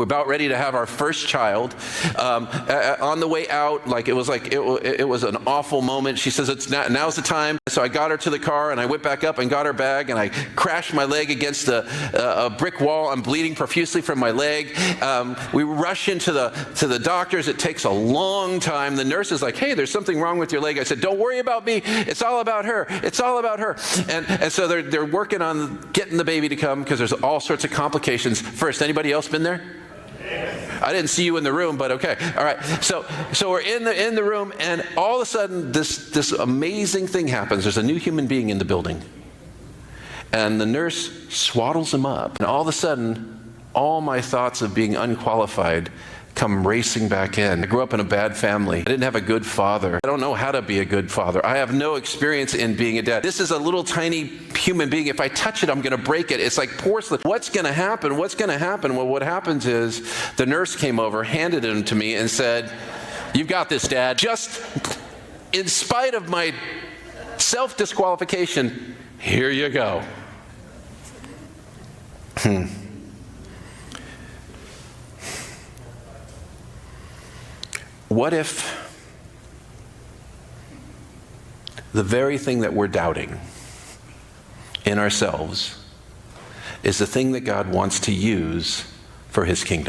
We're about ready to have our first child. On the way out, it was an awful moment. She says, now's the time. So I got her to the car, and I went back up and got her bag, and I crashed my leg against a brick wall. I'm bleeding profusely from my leg. We rush into the doctors. It takes a long time. The nurse is like, hey, there's something wrong with your leg. I said, don't worry about me. It's all about her. It's all about her. And so they're working on getting the baby to come because there's all sorts of complications. First, anybody else been there? I didn't see you in the room, but okay. All right. So we're in the room, and all of a sudden, this amazing thing happens. There's a new human being in the building, and the nurse swaddles him up, and all of a sudden, all my thoughts of being unqualified come racing back in. I grew up in a bad family. I didn't have a good father. I don't know how to be a good father. I have no experience in being a dad. This is a little tiny human being. If I touch it, I'm going to break it. It's like porcelain. What's going to happen? What's going to happen? Well, what happens is the nurse came over, handed him to me, and said, you've got this, Dad. Just in spite of my self-disqualification, here you go. What if the very thing that we're doubting in ourselves is the thing that God wants to use for his kingdom?